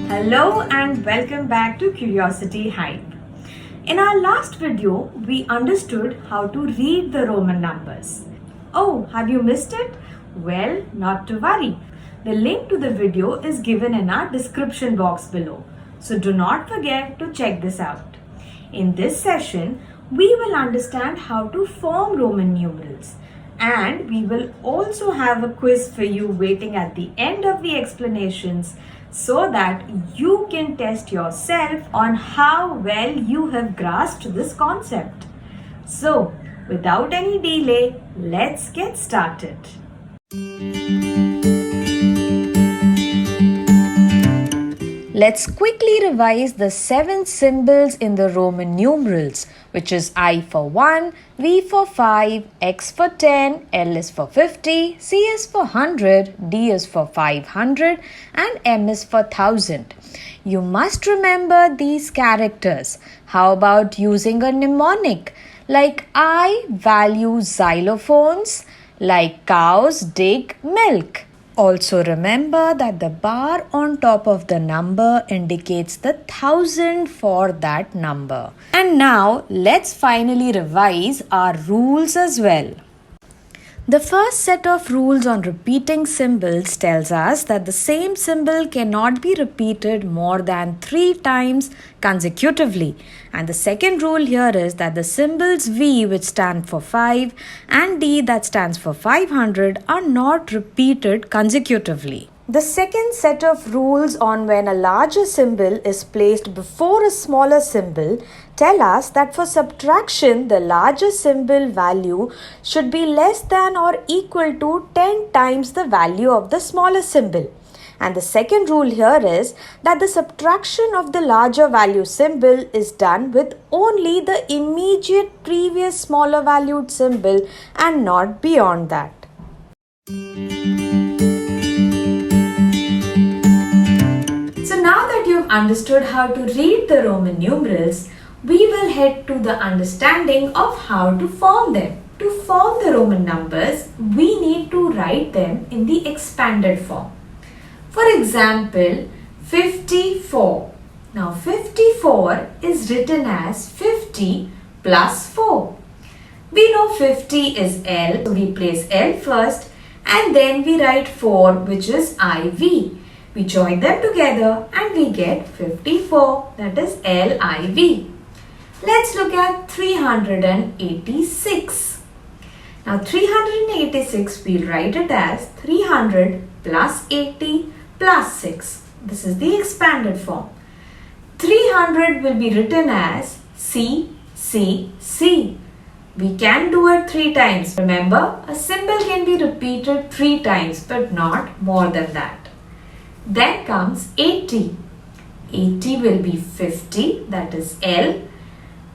Hello and welcome back to Curiosity Hype. In our last video, we understood how to read the Roman numbers. Oh, have you missed it? Well, not to worry. The link to the video is given in our description box below. So do not forget to check this out. In this session, we will understand how to form Roman numerals. And we will also have a quiz for you waiting at the end of the explanations so that you can test yourself on how well you have grasped this concept. So, without any delay, let's get started. Let's quickly revise the 7 symbols in the Roman numerals, which is I for 1, V for 5, X for 10, L is for 50, C is for 100, D is for 500, and M is for 1000. You must remember these characters. How about using a mnemonic? Like I value xylophones, like cows dig milk. Also remember that the bar on top of the number indicates the 1000 for that number. And now let's finally revise our rules as well. The first set of rules on repeating symbols tells us that the same symbol cannot be repeated more than 3 times consecutively. And the second rule here is that the symbols V, which stand for 5, and D, that stands for 500, are not repeated consecutively. The second set of rules on when a larger symbol is placed before a smaller symbol tell us that for subtraction, the larger symbol value should be less than or equal to 10 times the value of the smaller symbol. And the second rule here is that the subtraction of the larger value symbol is done with only the immediate previous smaller valued symbol and not beyond that. So now that you've understood how to read the Roman numerals, we will head to the understanding of how to form them. To form the Roman numbers, we need to write them in the expanded form. For example, 54. Now 54 is written as 50 plus 4. We know 50 is L, so we place L first and then we write 4, which is IV. We join them together and we get 54, that is LIV. Let's look at 386. Now 386, we'll write it as 300 plus 80 plus 6. This is the expanded form. 300 will be written as C, C, C. We can do it 3 times. Remember, a symbol can be repeated 3 times but not more than that. Then comes 80. 80 will be 50, that is L,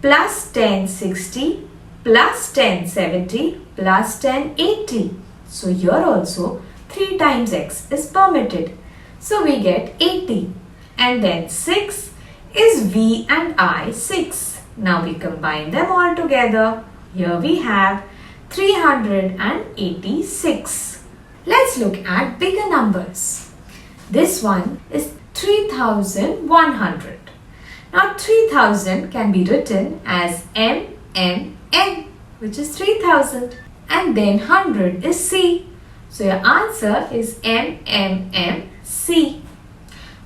plus 10 60, plus 10 70, plus 10 80. So here also 3 times X is permitted. So we get 80. And then 6 is V and I 6. Now we combine them all together. Here we have 386. Let's look at bigger numbers. This one is 3100. Now 3000 can be written as M, which is 3000. And then 100 is C. So your answer is C.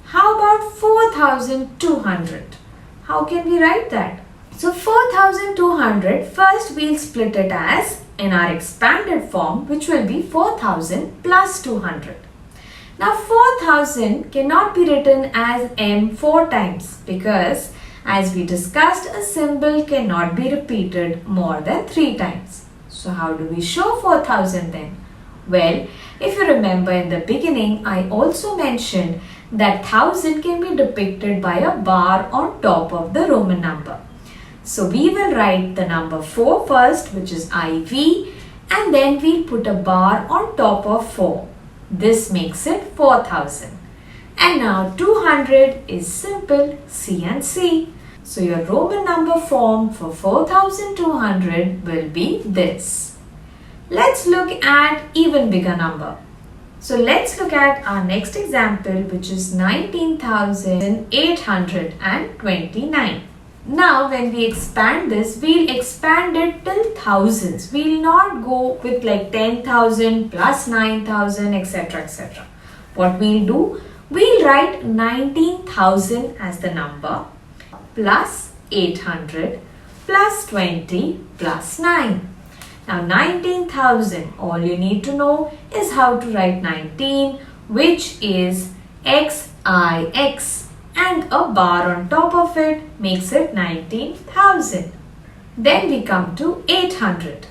How about 4200? How can we write that? So 4200, first we'll split it as in our expanded form, which will be 4000 plus 200. Now 4000 cannot be written as M 4 times because as we discussed, a symbol cannot be repeated more than 3 times. So how do we show 4000 then? Well, if you remember in the beginning, I also mentioned that 1000 can be depicted by a bar on top of the Roman number. So we will write the number 4 first, which is IV, and then we'll put a bar on top of 4. This makes it 4000. And now 200 is simple, C and C. So your Roman number form for 4200 will be this. Let's look at even bigger number. So let's look at our next example, which is 19,829. Now when we expand this, we'll expand it till thousands. We'll not go with like 10,000 plus 9,000 etc. etc. What we'll do, we'll write 19,000 as the number plus 800 plus 20 plus 9. Now 19,000, all you need to know is how to write 19, which is XIX, and a bar on top of it makes it 19,000. Then we come to 800.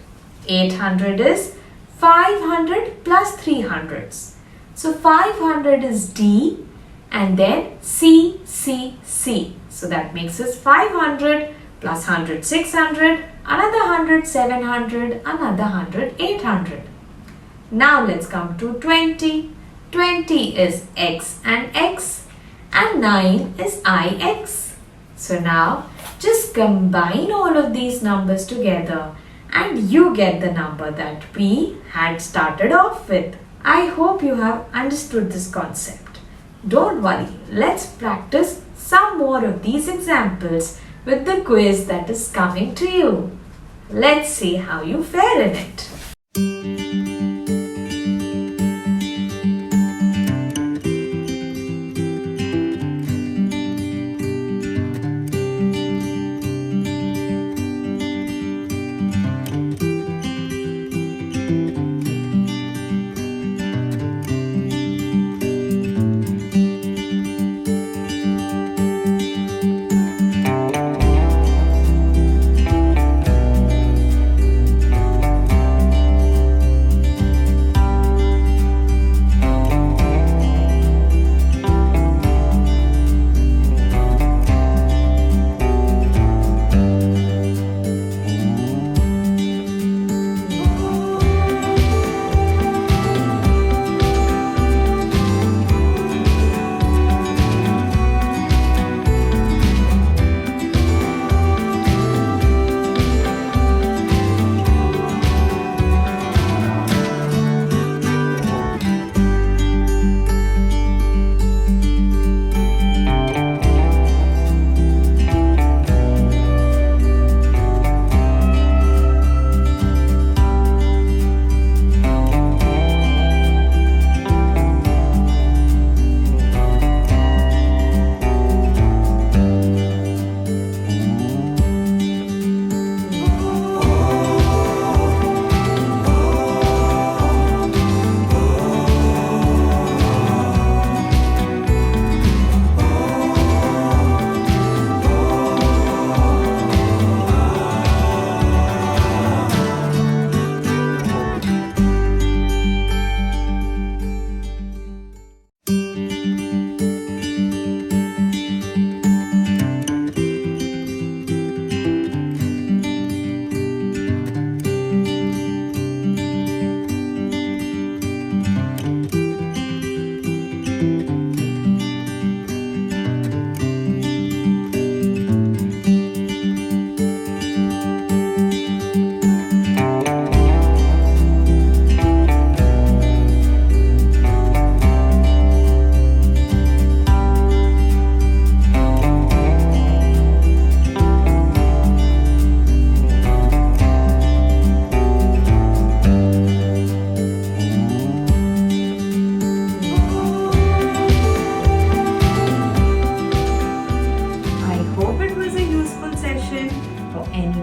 800 is 500 plus 300s. So 500 is D and then C, C, C. So that makes us 500 plus 100, 600, another 100, 700, another 100, 800. Now let's come to 20. 20 is X and X and 9 is IX. So now just combine all of these numbers together and you get the number that we had started off with. I hope you have understood this concept. Don't worry, let's practice some more of these examples with the quiz that is coming to you. Let's see how you fare in it.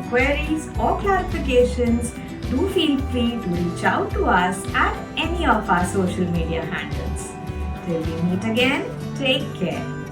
queries or clarifications, do feel free to reach out to us at any of our social media handles. Till we meet again, take care.